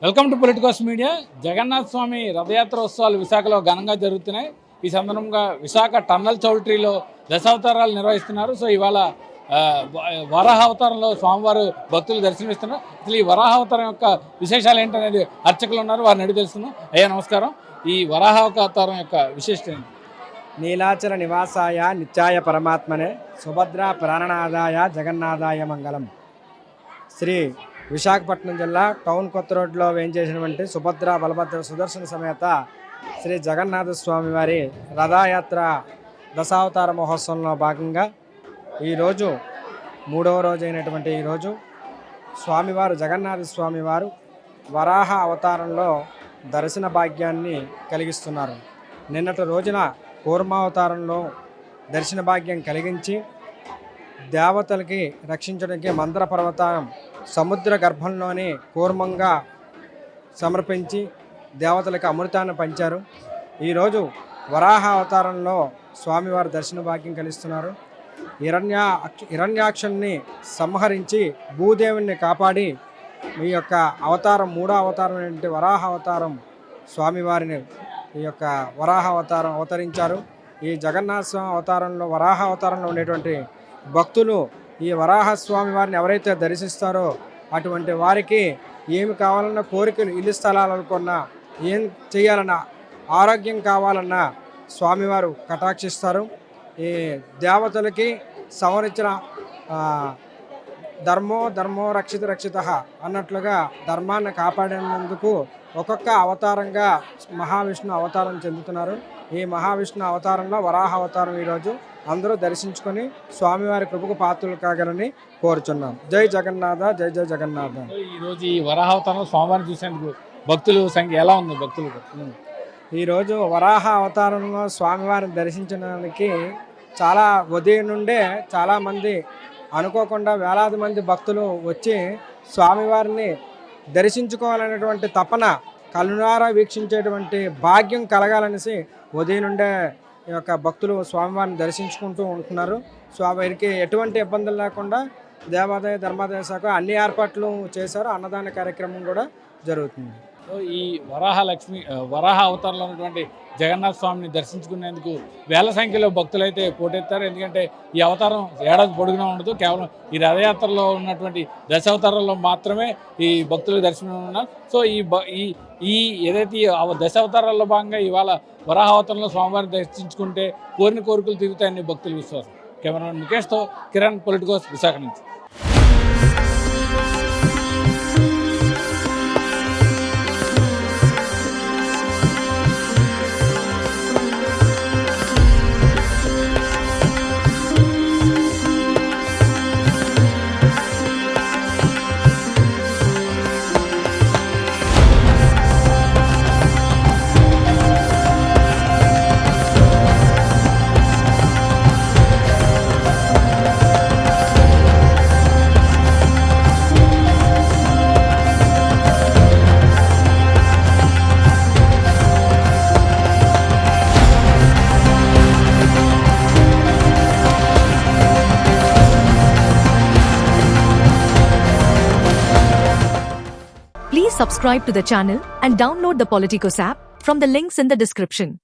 Welcome to Politicos media. Jagannatha Swamy Rathayatra ఉత్సవాలు విశాఖలో ఘనంగా జరుగుతున్నాయి. ఈ సందర్భంగా విశాఖ టన్నల్ చౌల్ట్రీలో దశావతారాలు నిర్వహిస్తున్నారు. సో ఇవాళ వరాహ అవతారంలో స్వామివారు భక్తులు దర్శనమిస్తున్నారు. అసలు ఈ వరాహ అవతారం యొక్క విశేషాలు ఏంటనేది అర్చకులు ఉన్నారు, వారిని అడిగి తెలుస్తున్నాం. అయ్యా నమస్కారం. ఈ వరాహ అవతారం యొక్క విశిష్టత ఏంటి? నీలాచల నివాసాయ నిత్యాయ పరమాత్మనే సుభద్ర ప్రాణనాదాయ జగన్నాథాయ మంగళం. శ్రీ విశాఖపట్నం జిల్లా టౌన్ కొత్త రోడ్లో వేయించేసినటువంటి సుభద్ర బలభద్ర సుదర్శన సమేత శ్రీ జగన్నాథ స్వామి వారి రథయాత్ర దశావతార మహోత్సవంలో భాగంగా ఈరోజు మూడవ రోజు అయినటువంటి ఈరోజు స్వామివారు జగన్నాథ స్వామివారు వరాహ అవతారంలో దర్శన భాగ్యాన్ని కలిగిస్తున్నారు. నిన్నటి రోజున కూర్మావతారంలో దర్శన భాగ్యం కలిగించి దేవతలకి రక్షించడానికి మందర పర్వతం సముద్ర గర్భంలోని కూర్మంగా సమర్పించి దేవతలకు అమృతాన్ని పంచారు. ఈరోజు వరాహ అవతారంలో స్వామివారి దర్శన భాగ్యం కలిగిస్తున్నారు. హిరణ్యాక్షుని సంహరించి భూదేవుని కాపాడి ఈ యొక్క అవతారం మూడో అవతారం ఏంటి వరాహ అవతారం స్వామివారిని ఈ యొక్క వరాహ అవతారం అవతరించారు. ఈ జగన్నాథ స్వామి అవతారంలో వరాహ అవతారంలో ఉండేటువంటి భక్తులు ఈ వరాహస్వామి వారిని ఎవరైతే దర్శిస్తారో అటువంటి వారికి ఏమి కావాలన్నా కోరికలు ఇల్లు స్థలాలనుకున్నా ఏం చేయాలన్నా ఆరోగ్యం కావాలన్నా స్వామివారు కటాక్షిస్తారు. ఈ దేవతలకి సంవరించిన ధర్మో రక్షిత అన్నట్లుగా ధర్మాన్ని కాపాడినందుకు ఒక్కొక్క అవతారంగా మహావిష్ణు అవతారం చెందుతున్నారు. ఈ మహావిష్ణు అవతారంలో వరాహ అవతారం ఈరోజు అందరూ దర్శించుకొని స్వామివారి కృపకు పాత్రలు కాగలని కోరుచున్నాం. జై జగన్నాథ, జై జై జగన్నాథ. ఈరోజు ఈ వరాహ అవతారంలో స్వామివారిని చూసేందుకు భక్తుల సంఖ్య ఎలా ఉంది? భక్తులకు ఈరోజు వరాహ అవతారంలో స్వామివారిని దర్శించడానికి చాలా ఉదయం నుండే చాలామంది అనుకోకుండా వేలాది మంది భక్తులు వచ్చి స్వామివారిని దర్శించుకోవాలనేటువంటి తపన కళ్ళునారా వీక్షించేటువంటి భాగ్యం కలగాలనేసి ఉదయం నుండే ఈ యొక్క భక్తులు స్వామివారిని దర్శించుకుంటూ ఉంటున్నారు. స్వామివారికి ఎటువంటి ఇబ్బందులు లేకుండా దేవాదాయ ధర్మాదాయ శాఖ అన్ని ఏర్పాట్లు చేశారు. అన్నదాన కార్యక్రమం కూడా జరుగుతుంది. సో ఈ వరాహ అవతారంలో ఉన్నటువంటి జగన్నాథ స్వామిని దర్శించుకునేందుకు వేల సంఖ్యలో భక్తులు అయితే పోటెత్తారు. ఎందుకంటే ఈ అవతారం ఏడాది పొడుగునా ఉండదు. కేవలం ఈ రథయాత్రలో ఉన్నటువంటి దశావతారాల్లో మాత్రమే ఈ భక్తులకు దర్శనం ఉన్నారు. సో ఈ ఏదైతే దశావతారాల్లో భాగంగా ఇవాళ వరాహ అవతారంలో స్వామివారిని దర్శించుకుంటే కోరిన కోరికలు తిరుగుతాయని భక్తుల విశ్వాసం. కెమెరామెన్ ముఖేష్తో కిరణ్, పొలిటికోస్, విశాఖ నుంచి. Please subscribe to the channel and download the Politicos app from the links in the description.